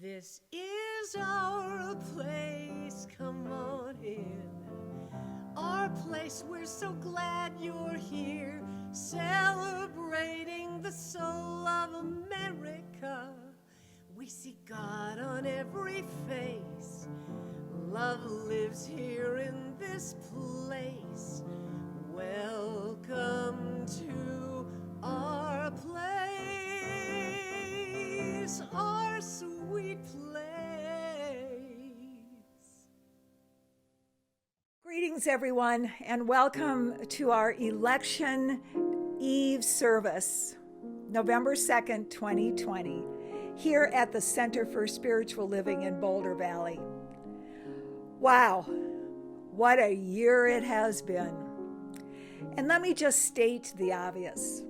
This is our place, come on in. Our place, we're so glad you're here, celebrating the soul of America. We see God on every face. Love lives here in this place. Welcome to our place, our sweet place. Greetings, everyone, and welcome to our Election Eve service, November 2nd, 2020, here at the Center for Spiritual Living in Boulder Valley. Wow, what a year it has been. And let me just state the obvious.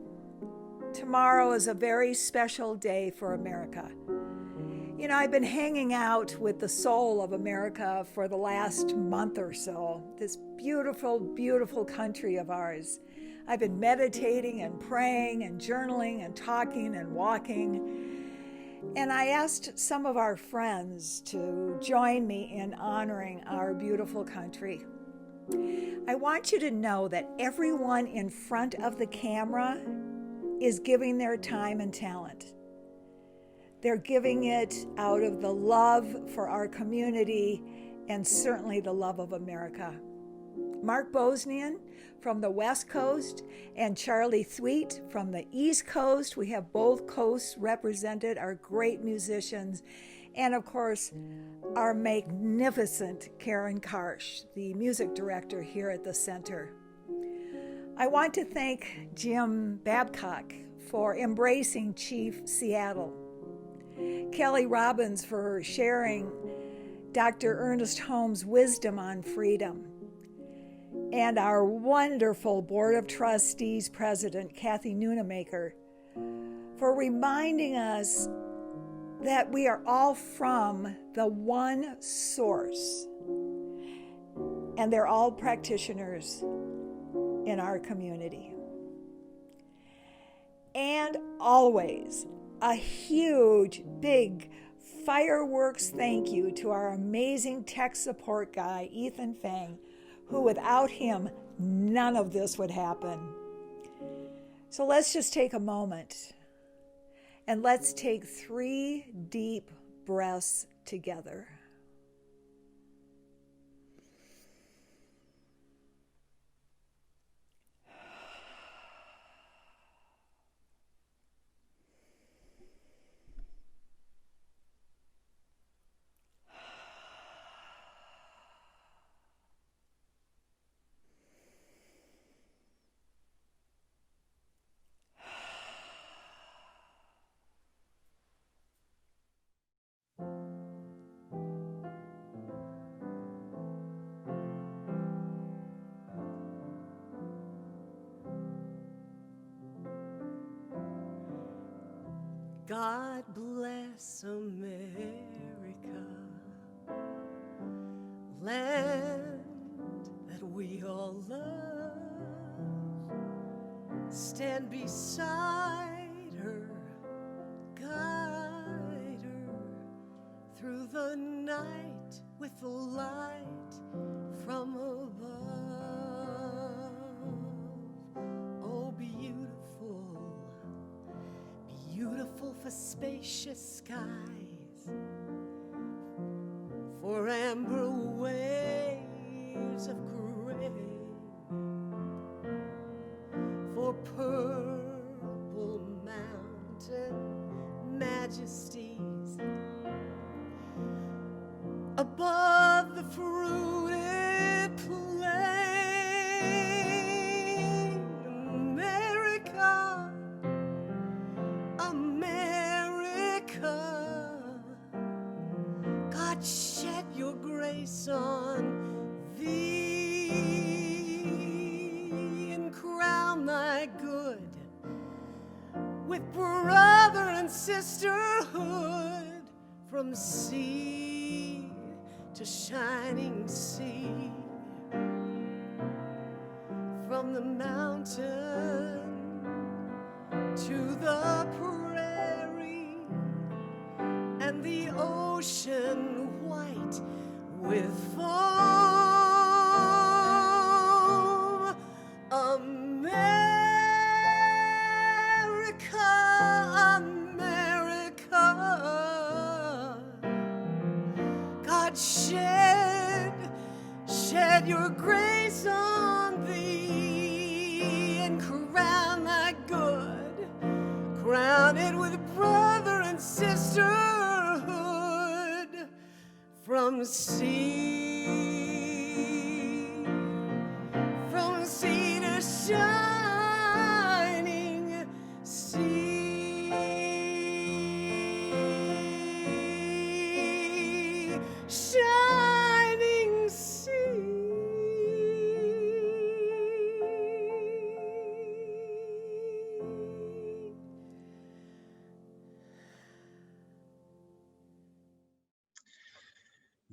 Tomorrow is a very special day for America. You know, I've been hanging out with the soul of America for the last month or so, this beautiful, beautiful country of ours. I've been meditating and praying and journaling and talking and walking. And I asked some of our friends to join me in honoring our beautiful country. I want you to know that everyone in front of the camera is giving their time and talent. They're giving it out of the love for our community and certainly the love of America. Mark Bosnian from the West Coast and Charlie Thweet from the East Coast. We have both coasts represented, our great musicians. And of course, our magnificent Karen Karsh, the music director here at the center. I want to thank Jim Babcock for embracing Chief Seattle. Kelly Robbins for sharing Dr. Ernest Holmes' wisdom on freedom. And our wonderful Board of Trustees President, Kathy Nunemaker, for reminding us that we are all from the one source. And they're all practitioners in our community. And always, a huge, big fireworks thank you to our amazing tech support guy, Ethan Fang, who without him, none of this would happen. So let's just take a moment and let's take 3 deep breaths together. God bless America, land that we all love. Stand beside her, guide her through the night with the light from above. Oh, beautiful for spacious skies, for amber waves of gray, for purple mountain majesties, above the fruited plain. America, America, God shed your grace on thee and crown thy good with brother and sisterhood, from sea to shining sea, from the mountain to the prairie and the ocean white with foam. America, America, God shed your grace on thee and crown thy good, crown it with brother and sisterhood from sea to shining sea, shining sea.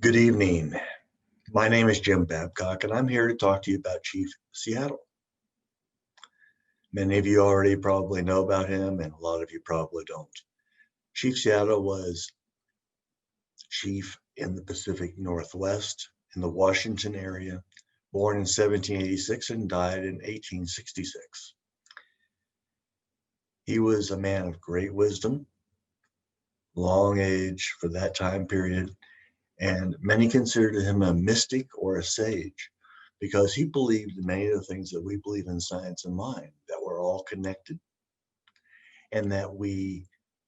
Good evening. My name is Jim Babcock, and I'm here to talk to you about Chief Seattle. Many of you already probably know about him, and a lot of you probably don't. Chief Seattle was chief in the Pacific Northwest in the Washington area, born in 1786 and died in 1866. He was a man of great wisdom, long age for that time period, and many considered him a mystic or a sage because he believed in many of the things that we believe in science and mind, that we're all connected and that we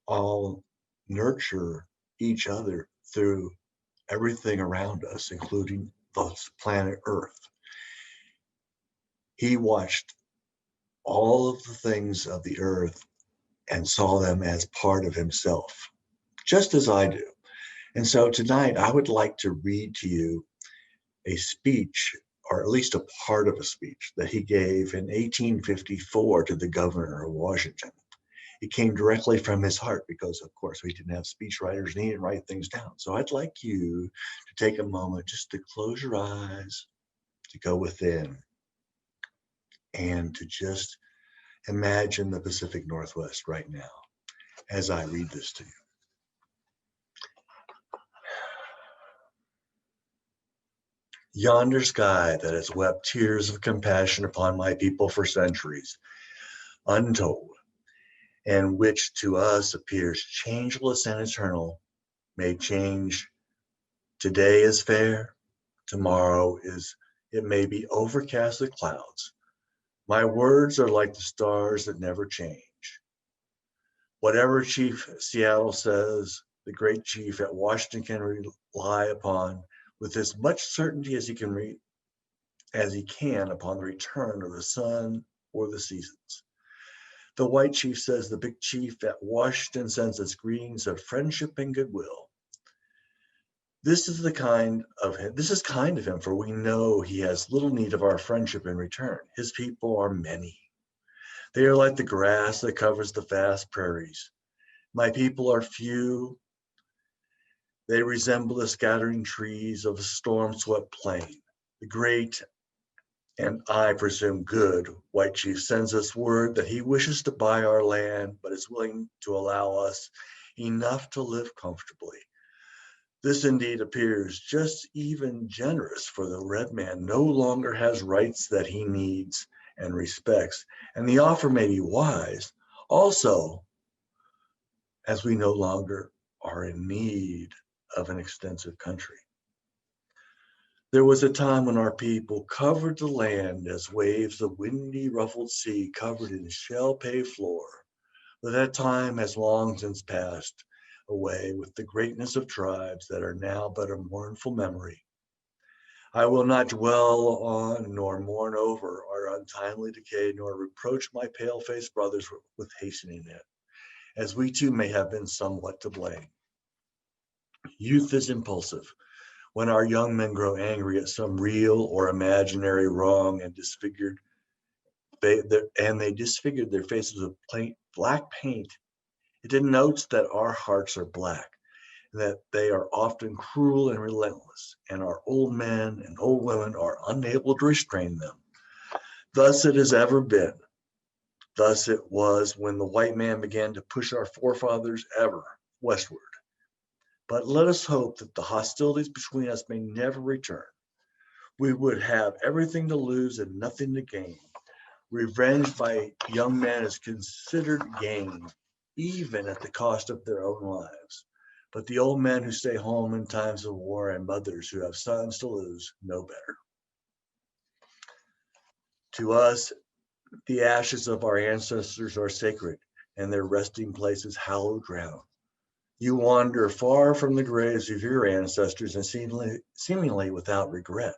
all nurture each other through everything around us, including the planet Earth. He watched all of the things of the earth and saw them as part of himself, just as I do. And so tonight I would like to read to you a speech, or at least a part of a speech that he gave in 1854 to the governor of Washington. It came directly from his heart because, of course, we didn't have speech writers and he didn't write things down. So I'd like you to take a moment just to close your eyes, to go within, and to just imagine the Pacific Northwest right now as I read this to you. Yonder sky that has wept tears of compassion upon my people for centuries, untold, and which to us appears changeless and eternal, may change. Today is fair, tomorrow it may be overcast with clouds. My words are like the stars that never change. Whatever Chief Seattle says, the great chief at Washington can rely upon with as much certainty as he can upon the return of the sun or the seasons. The white chief says the big chief at Washington sends us greetings of friendship and goodwill. This is kind of him, for we know he has little need of our friendship in return. His people are many. They are like the grass that covers the vast prairies. My people are few. They resemble the scattering trees of a storm-swept plain. The great, and I presume good, white chief sends us word that he wishes to buy our land, but is willing to allow us enough to live comfortably. This indeed appears just even generous, for the red man no longer has rights that he needs and respects, and the offer may be wise. Also, as we no longer are in need of an extensive country. There was a time when our people covered the land as waves of windy, ruffled sea covered its shell-paved floor, but that time has long since passed away with the greatness of tribes that are now but a mournful memory. I will not dwell on nor mourn over our untimely decay, nor reproach my pale-faced brothers with hastening it, as we too may have been somewhat to blame. Youth is impulsive. When our young men grow angry at some real or imaginary wrong and they disfigured their faces with black paint, it denotes that our hearts are black, and that they are often cruel and relentless, and our old men and old women are unable to restrain them. Thus it has ever been. Thus it was when the white man began to push our forefathers ever westward. But let us hope that the hostilities between us may never return. We would have everything to lose and nothing to gain. Revenge by young men is considered gain, even at the cost of their own lives. But the old men who stay home in times of war and mothers who have sons to lose know better. To us, the ashes of our ancestors are sacred, and their resting place is hallowed ground. You wander far from the graves of your ancestors and seemingly without regret.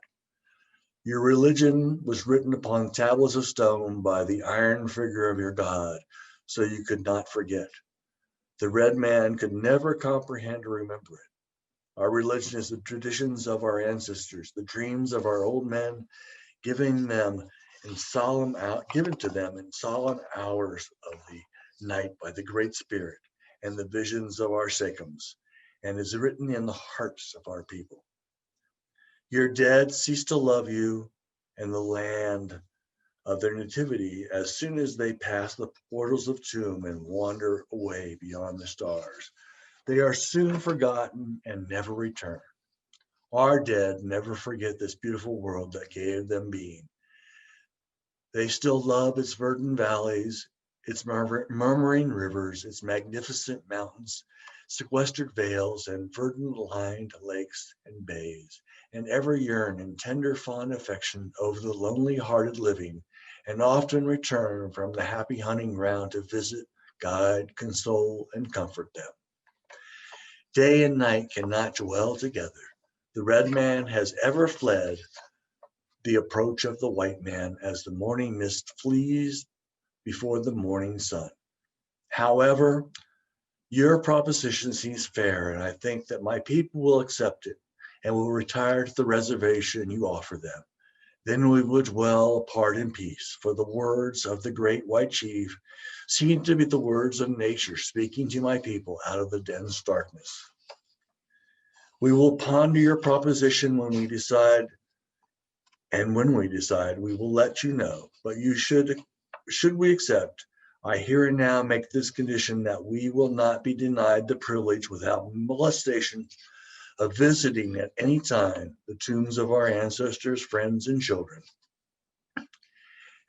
Your religion was written upon tablets of stone by the iron figure of your God, so you could not forget. The red man could never comprehend or remember it. Our religion is the traditions of our ancestors, the dreams of our old men, giving them given to them in solemn hours of the night by the Great Spirit, and the visions of our sachems, and is written in the hearts of our people. Your dead cease to love you and the land of their nativity as soon as they pass the portals of tomb and wander away beyond the stars. They are soon forgotten and never return. Our dead never forget this beautiful world that gave them being. They still love its verdant valleys, its murmuring rivers, its magnificent mountains, sequestered vales, and verdant-lined lakes and bays, and ever yearn in tender, fond affection over the lonely-hearted living, and often return from the happy hunting ground to visit, guide, console, and comfort them. Day and night cannot dwell together. The red man has ever fled the approach of the white man as the morning mist flees before the morning sun. However, your proposition seems fair, and I think that my people will accept it and will retire to the reservation you offer them. Then we would dwell apart in peace, for the words of the great white chief seem to be the words of nature speaking to my people out of the dense darkness. We will ponder your proposition when we decide, and when we decide, we will let you know. But should we accept, I here and now make this condition that we will not be denied the privilege without molestation of visiting at any time the tombs of our ancestors, friends, and children.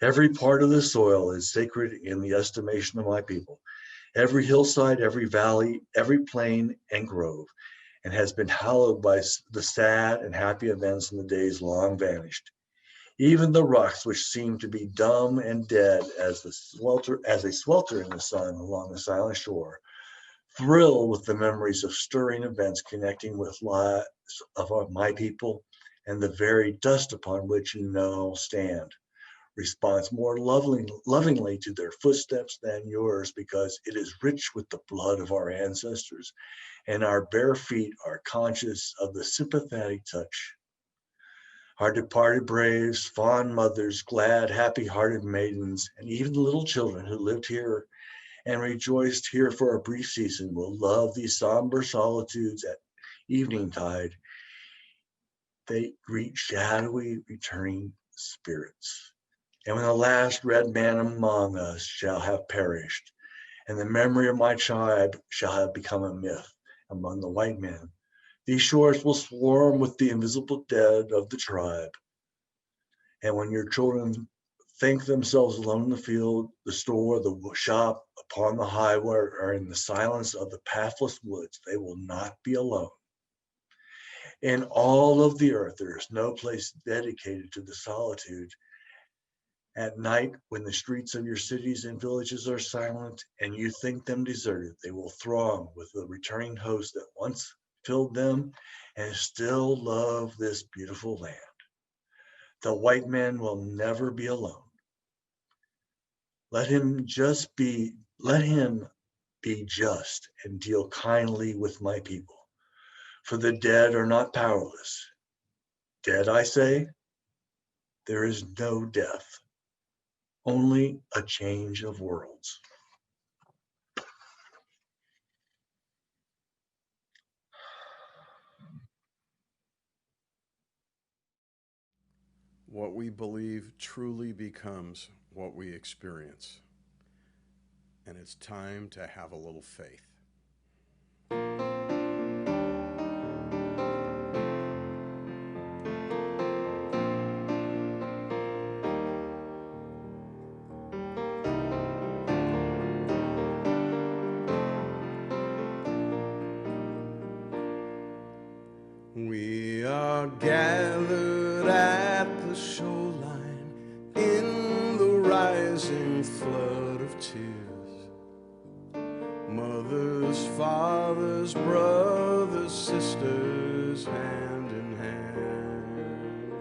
Every part of the soil is sacred in the estimation of my people. Every hillside, every valley, every plain and grove, and has been hallowed by the sad and happy events in the days long vanished. Even the rocks, which seem to be dumb and dead as they swelter in the sun along the silent shore, thrill with the memories of stirring events connecting with lives of my people, and the very dust upon which you now stand responds more lovingly to their footsteps than yours, because it is rich with the blood of our ancestors, and our bare feet are conscious of the sympathetic touch. Our departed braves, fond mothers, glad, happy-hearted maidens, and even the little children who lived here and rejoiced here for a brief season will love these somber solitudes at evening tide. They greet shadowy, returning spirits. And when the last red man among us shall have perished, and the memory of my tribe shall have become a myth among the white men, these shores will swarm with the invisible dead of the tribe. And when your children think themselves alone in the field, the store, the shop, upon the highway, or in the silence of the pathless woods, they will not be alone. In all of the earth, there is no place dedicated to the solitude. At night, when the streets of your cities and villages are silent and you think them deserted, they will throng with the returning host that once filled them and still love this beautiful land. The white man will never be alone. Let him be just and deal kindly with my people, for the dead are not powerless. Dead, I say, there is no death, only a change of worlds. What we believe truly becomes what we experience. And it's time to have a little faith. are gathered at the shoreline in the rising flood of tears. Mothers, fathers, brothers, sisters, hand in hand.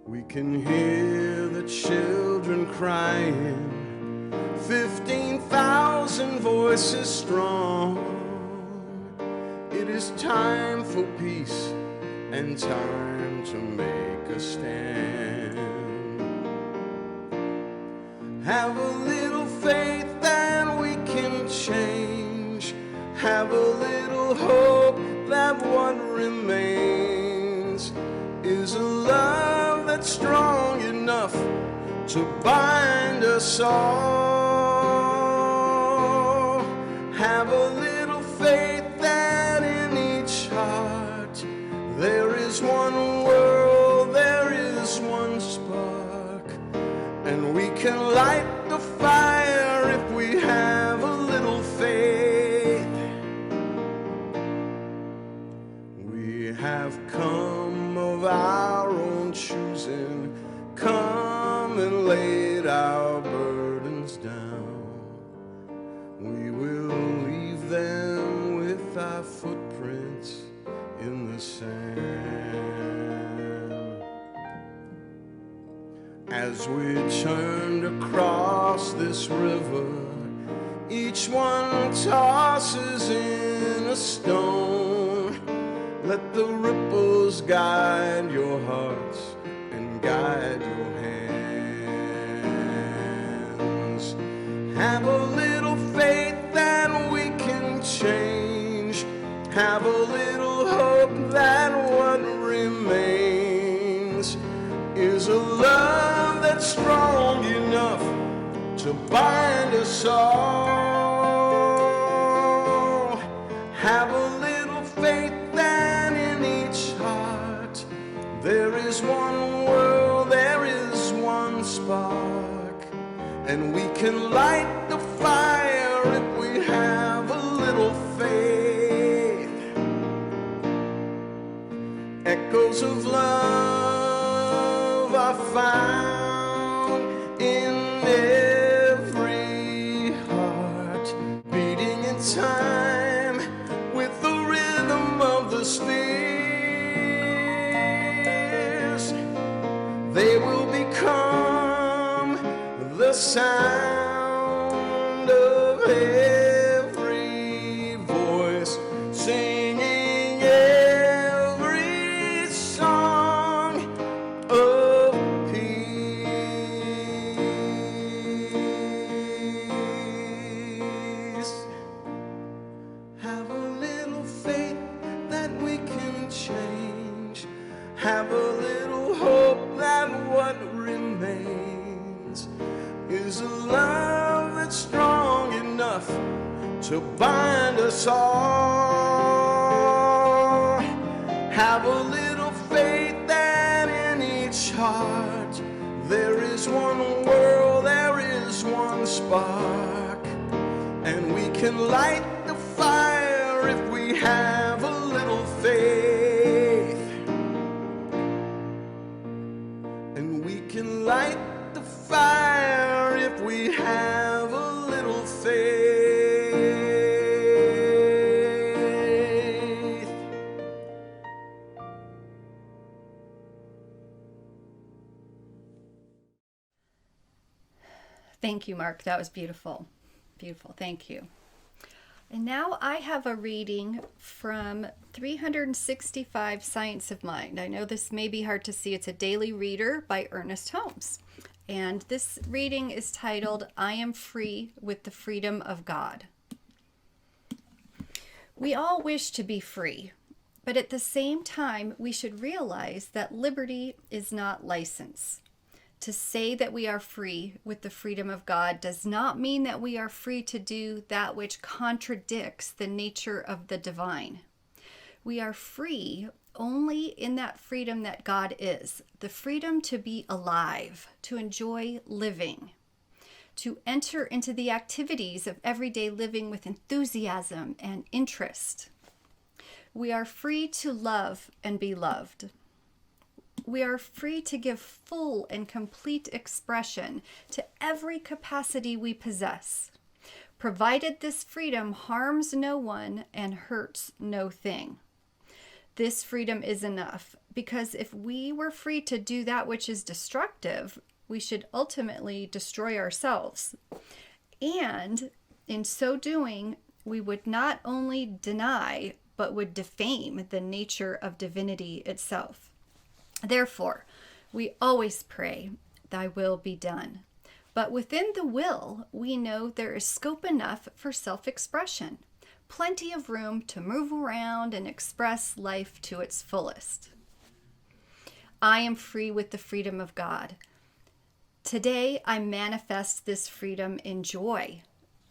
We can hear the children crying, 15,000 voices strong. It is time for peace and time to make a stand. Have a little faith that we can change. Have a little hope that what remains is a love that's strong enough to bind us all. Have a little faith that in each heart there is one world, there is one spark, and we can light the fire if we have a little faith. We have come of our own choosing, come and laid our burdens down. We will leave them with our footprints in the sand. As we turned across this river, each one tosses in a stone. Let the ripples guide your hearts and guide your hands. Have a little faith that we can change. Have a little hope that what remains is a love that's strong enough to bind us all. Have a little faith that in each heart there is one world, there is one spark, and we can light the fire if we have a little faith. Echoes of love are found in every heart, beating in time with the rhythm of the spheres. They will become the sound of every voice, singing every song of peace. Have a little faith that we can change. Have a little hope that what remains is a love that's strong enough to bind us all. Have a little faith that in each heart there is one world, there is one spark, and we can light the fire if we have a little faith. And we can light the fire if we have a little faith. Thank you, Mark. That was beautiful. Beautiful. Thank you. And now I have a reading from 365 Science of Mind. I know this may be hard to see. It's a daily reader by Ernest Holmes. And this reading is titled, I Am Free with the Freedom of God. We all wish to be free, but at the same time, we should realize that liberty is not license. To say that we are free with the freedom of God does not mean that we are free to do that which contradicts the nature of the divine. We are free only in that freedom that God is, the freedom to be alive, to enjoy living, to enter into the activities of everyday living with enthusiasm and interest. We are free to love and be loved. We are free to give full and complete expression to every capacity we possess, provided this freedom harms no one and hurts no thing. This freedom is enough, because if we were free to do that which is destructive, we should ultimately destroy ourselves. And in so doing, we would not only deny, but would defame the nature of divinity itself. Therefore, we always pray, "Thy will be done." But within the will, we know there is scope enough for self-expression, plenty of room to move around and express life to its fullest. I am free with the freedom of God. Today, I manifest this freedom in joy.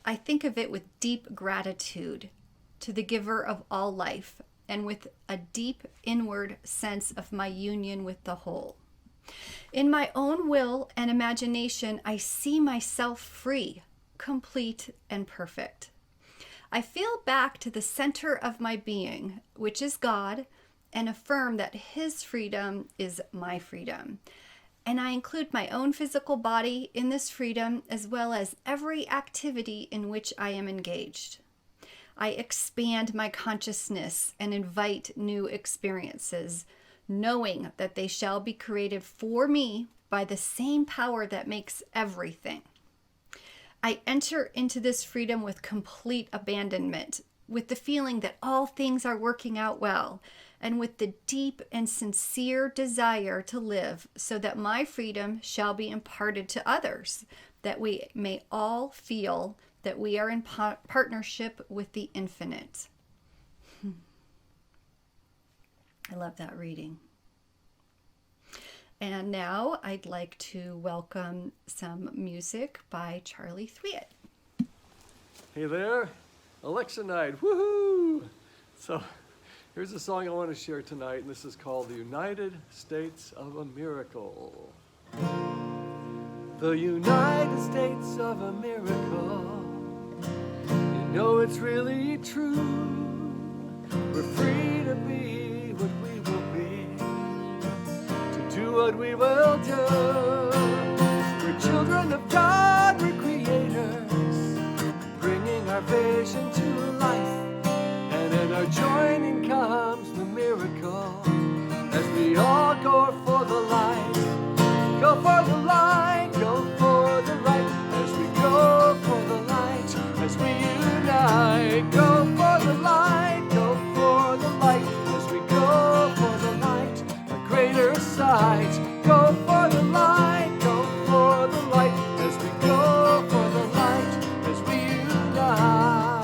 I think of it with deep gratitude to the giver of all life, and with a deep inward sense of my union with the whole. In my own will and imagination, I see myself free, complete, and perfect. I feel back to the center of my being, which is God, and affirm that His freedom is my freedom. And I include my own physical body in this freedom, as well as every activity in which I am engaged. I expand my consciousness and invite new experiences, knowing that they shall be created for me by the same power that makes everything. I enter into this freedom with complete abandonment, with the feeling that all things are working out well, and with the deep and sincere desire to live so that my freedom shall be imparted to others, that we may all feel that we are in partnership with the infinite. I love that reading. And now I'd like to welcome some music by Charlie Thwaitt. Hey there, election night, woohoo! So here's a song I want to share tonight, and this is called The United States of a Miracle. The United States of a Miracle. You know it's really true. We're free to be what we will be, to do what we will do. We're children of God, we're creators, bringing our vision to life. And in our joining comes the miracle, as we all go for the light. Go for the light, go for the light, as we go for the light, as we unite. Go for the light, go for the light, as we go for the light, a greater sight. Go for the light, go for the light, as we go for the light, as we unite.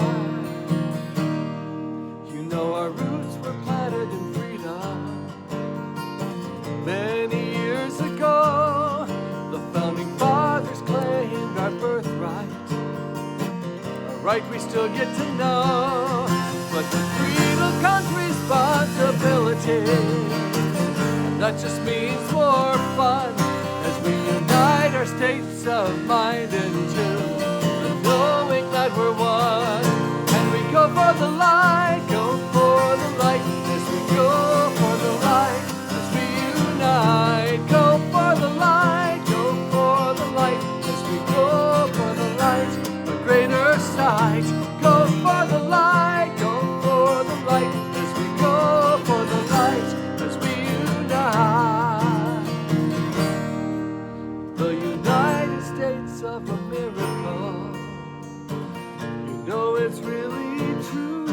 You know our roots were planted in freedom many years ago. The founding fathers claimed our birthright, a right we still get to know. But the freedom comes responsibility, and that just means more fun as we unite our states of mind into the knowing that we're one. And we go for the light, go for the light, as we go for the light, as we unite. Go for the light, go for the light, as we go for the light, a greater sight. Go for the light, go for the light, as we go for the light, as we unite. The United States of a miracle. You know it's really true.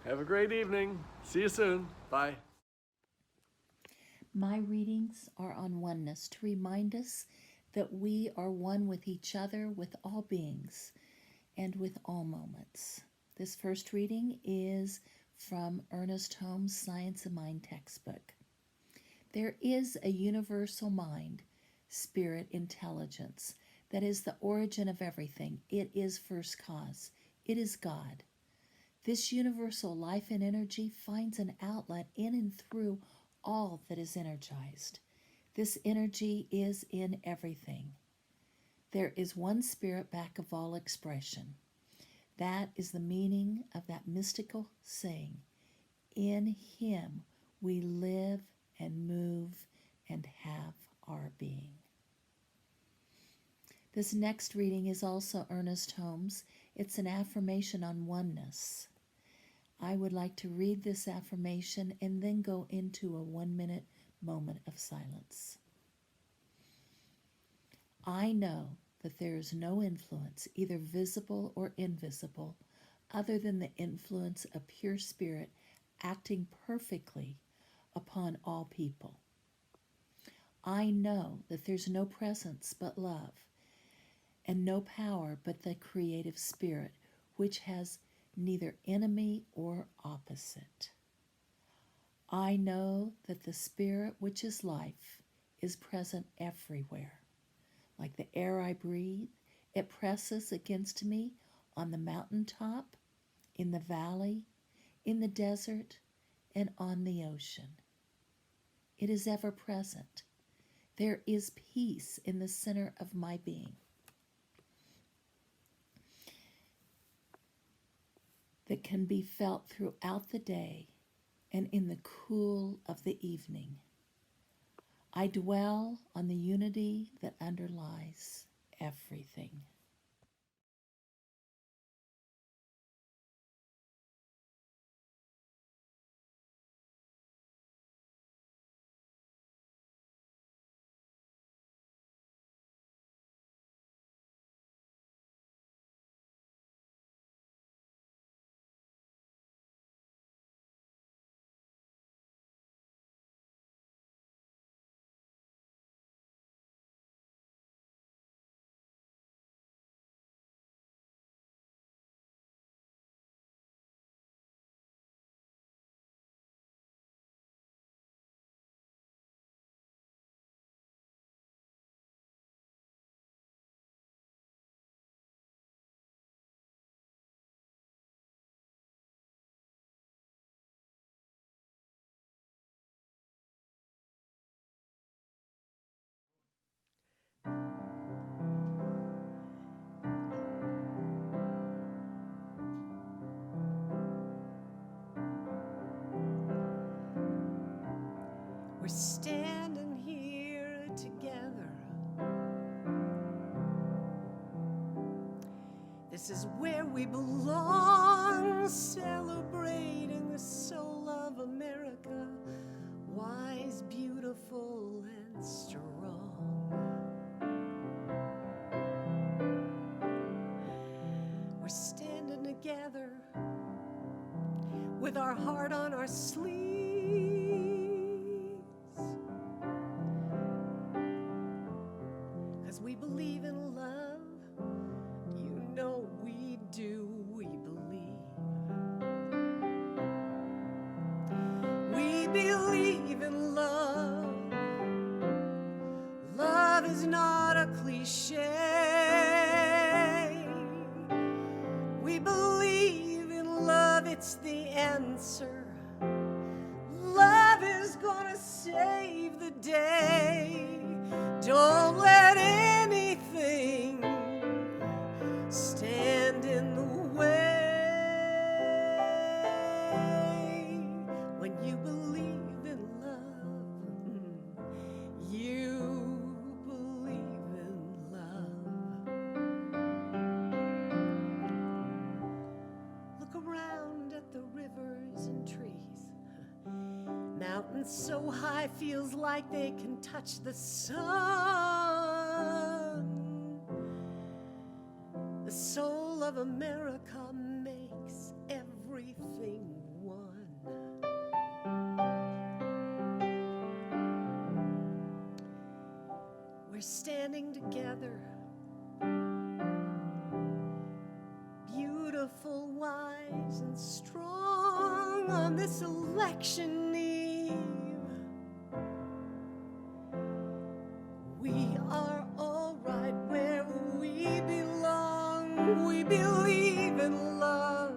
Have a great evening. See you soon. Bye. My readings are on oneness to remind us that we are one with each other, with all beings, and with all moments. This first reading is from Ernest Holmes' Science of Mind textbook. There is a universal mind, spirit, intelligence that is the origin of everything. It is first cause. It is God. This universal life and energy finds an outlet in and through all that is energized. This energy is in everything. There is one spirit back of all expression. That is the meaning of that mystical saying, in him we live and move and have our being. This next reading is also Ernest Holmes. It's an affirmation on oneness. I would like to read this affirmation and then go into a 1-minute moment of silence. I know that there is no influence, either visible or invisible, other than the influence of pure spirit acting perfectly upon all people. I know that there's no presence but love, and no power but the creative spirit, which has neither enemy or opposite. I know that the spirit, which is life, is present everywhere. Like the air I breathe, it presses against me on the mountaintop, in the valley, in the desert, and on the ocean. It is ever present. There is peace in the center of my being. That can be felt throughout the day and in the cool of the evening. I dwell on the unity that underlies everything. We're standing here together. This is where we belong, celebrating the soul of America, wise, beautiful, and strong. We're standing together with our heart on our sleeves, 'cause we believe in love. You know we do, we believe. We believe in love. Love is not a cliche. We believe in love, it's the answer. Love is gonna save the day. Don't let anything stand in the way. When you believe in love, you believe in love. Look around at the rivers and trees. Mountains so high feels like they can touch the sun. The soul of America makes everything one. We're standing together, beautiful, wise, and strong on this election eve. We are all right where we belong. We believe in love.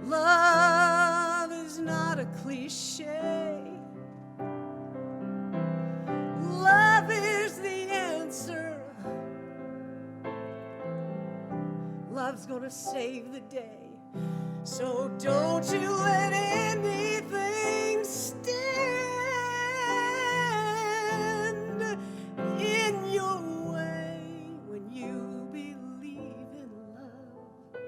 Love is not a cliche. Love is the answer. love's gonna save the day. So don't you let anything stand in your way when you believe in love.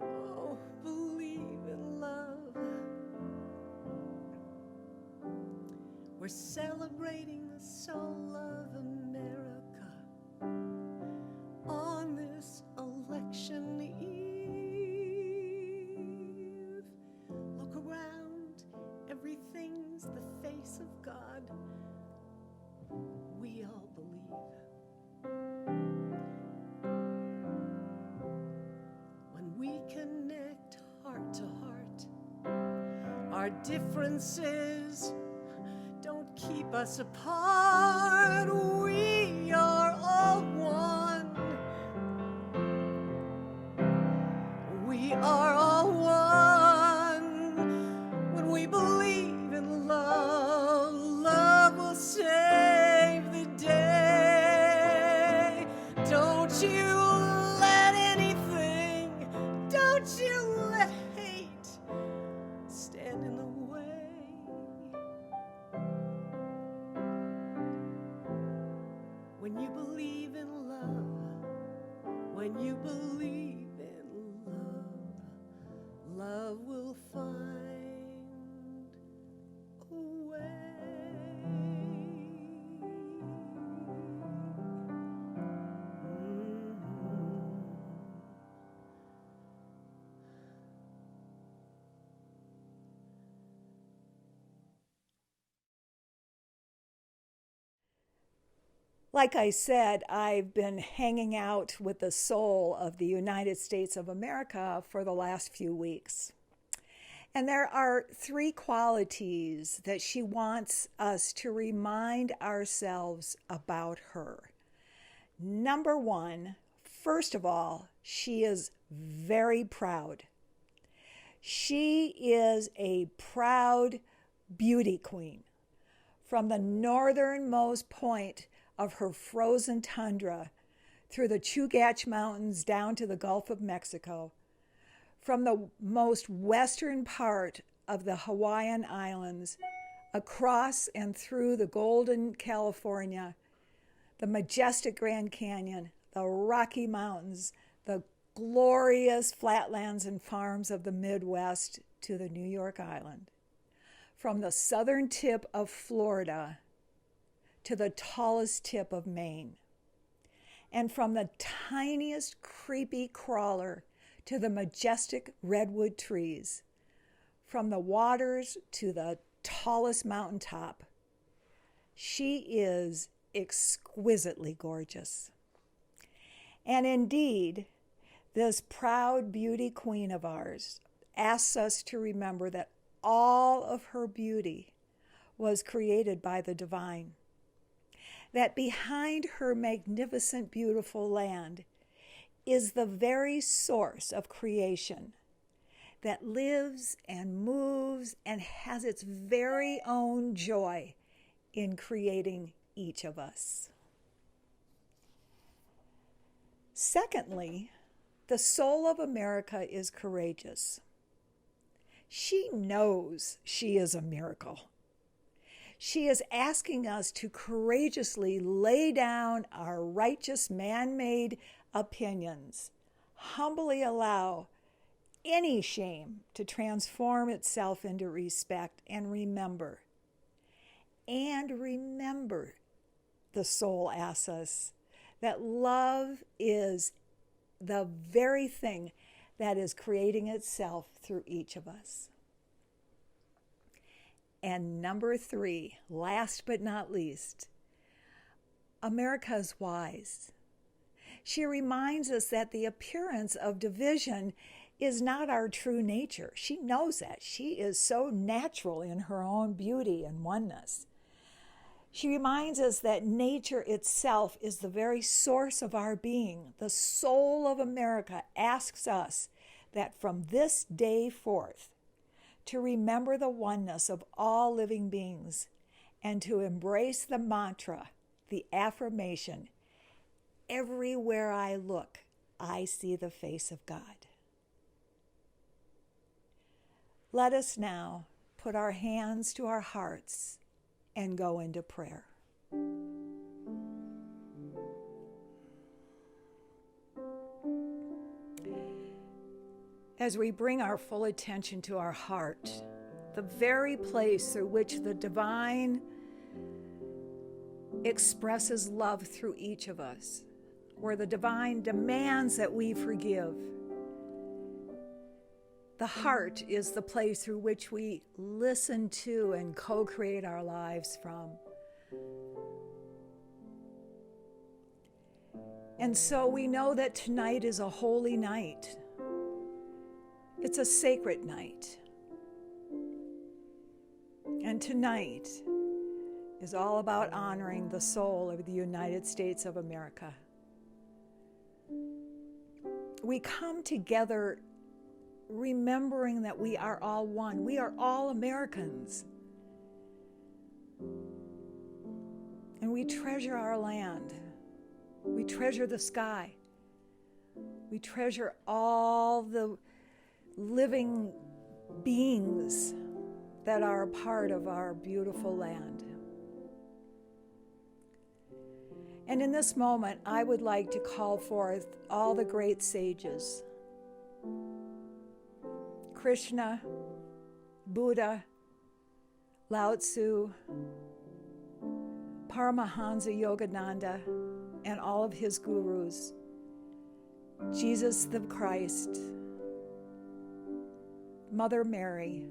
Oh, believe in love. We're celebrating the soul of America on this election eve. Look around, everything's the face of God. We all believe. When we connect heart to heart, our differences don't keep us apart. We are all one. We are all one. When we believe in love, love will save the day. Don't you let anything, don't you let hate stand in the way. When you believe in love, when you believe in love, love will find a way. Like I said, I've been hanging out with the soul of the United States of America for the last few weeks. And there are 3 qualities that she wants us to remind ourselves about her. Number 1, first of all, she is very proud. She is a proud beauty queen. From the northernmost point of her frozen tundra through the Chugach Mountains down to the Gulf of Mexico, from the most western part of the Hawaiian Islands, across and through the golden California, the majestic Grand Canyon, the Rocky Mountains, the glorious flatlands and farms of the Midwest to the New York Island, from the southern tip of Florida to the tallest tip of Maine, and from the tiniest creepy crawler to the majestic redwood trees, from the waters to the tallest mountaintop. She is exquisitely gorgeous. And indeed, this proud beauty queen of ours asks us to remember that all of her beauty was created by the divine. That behind her magnificent, beautiful land is the very source of creation that lives and moves and has its very own joy in creating each of us. Secondly, the soul of America is courageous. She knows she is a miracle. She is asking us to courageously lay down our righteous man-made opinions, humbly allow any shame to transform itself into respect, and remember, the soul asks us that love is the very thing that is creating itself through each of us. And number 3, last but not least, America is wise. She reminds us that the appearance of division is not our true nature. She knows that. She is so natural in her own beauty and oneness. She reminds us that nature itself is the very source of our being. The soul of America asks us that from this day forth, to remember the oneness of all living beings and to embrace the mantra, the affirmation, everywhere I look, I see the face of God. Let us now put our hands to our hearts and go into prayer. As we bring our full attention to our heart, the very place through which the divine expresses love through each of us, where the divine demands that we forgive. The heart is the place through which we listen to and co-create our lives from. And so we know that tonight is a holy night. It's a sacred night. And tonight is all about honoring the soul of the United States of America. We come together remembering that we are all one. We are all Americans. And we treasure our land. We treasure the sky. We treasure all the living beings that are a part of our beautiful land. And in this moment, I would like to call forth all the great sages: Krishna, Buddha, Lao Tzu, Paramahansa Yogananda, and all of his gurus, Jesus the Christ, Mother Mary.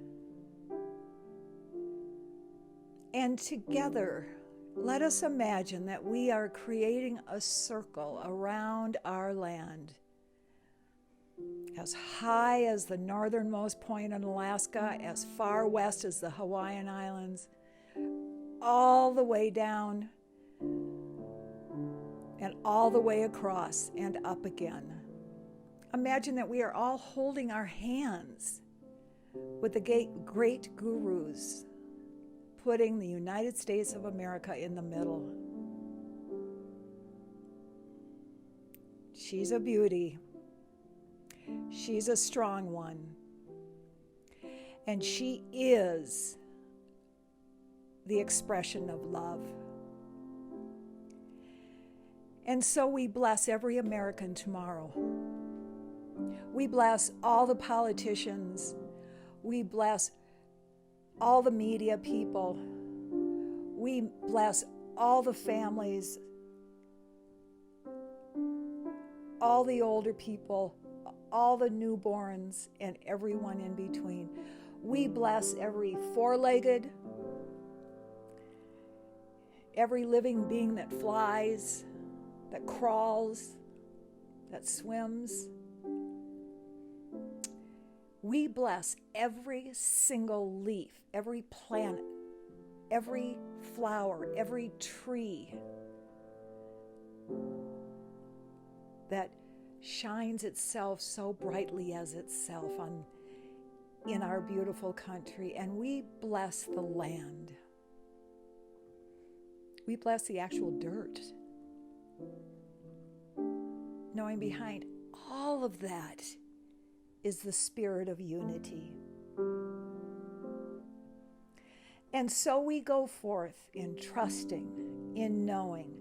And together, let us imagine that we are creating a circle around our land, as high as the northernmost point in Alaska, as far west as the Hawaiian Islands, all the way down and all the way across and up again. Imagine that we are all holding our hands with the great gurus, putting the United States of America in the middle. She's a beauty. She's a strong one. And she is the expression of love. And so we bless every American tomorrow. We bless all the politicians. We bless all the media people. We bless all the families, all the older people, all the newborns, and everyone in between. We bless every four-legged, every living being that flies, that crawls, that swims. We bless every single leaf, every plant, every flower, every tree that shines itself so brightly as itself in our beautiful country. And we bless the land. We bless the actual dirt, knowing behind all of that is the spirit of unity. And so we go forth in trusting, in knowing,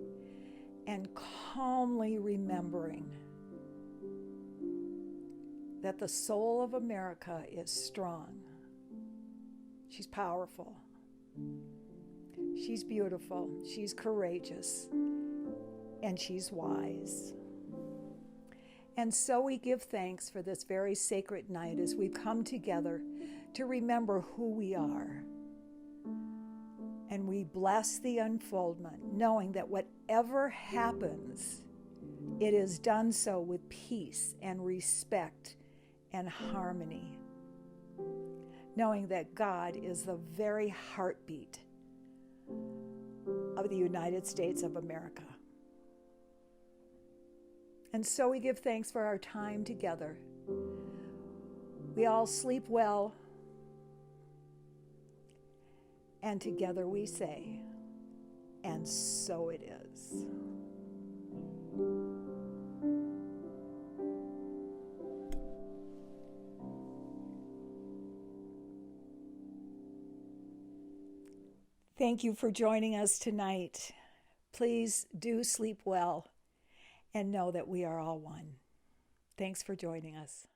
and calmly remembering that the soul of America is strong. She's powerful. She's beautiful. She's courageous. And she's wise. And so we give thanks for this very sacred night as we've come together to remember who we are. And we bless the unfoldment, knowing that whatever happens, it is done so with peace and respect and harmony, knowing that God is the very heartbeat of the United States of America. And so we give thanks for our time together. We all sleep well. And together we say, and so it is. Thank you for joining us tonight. Please do sleep well and know that we are all one. Thanks for joining us.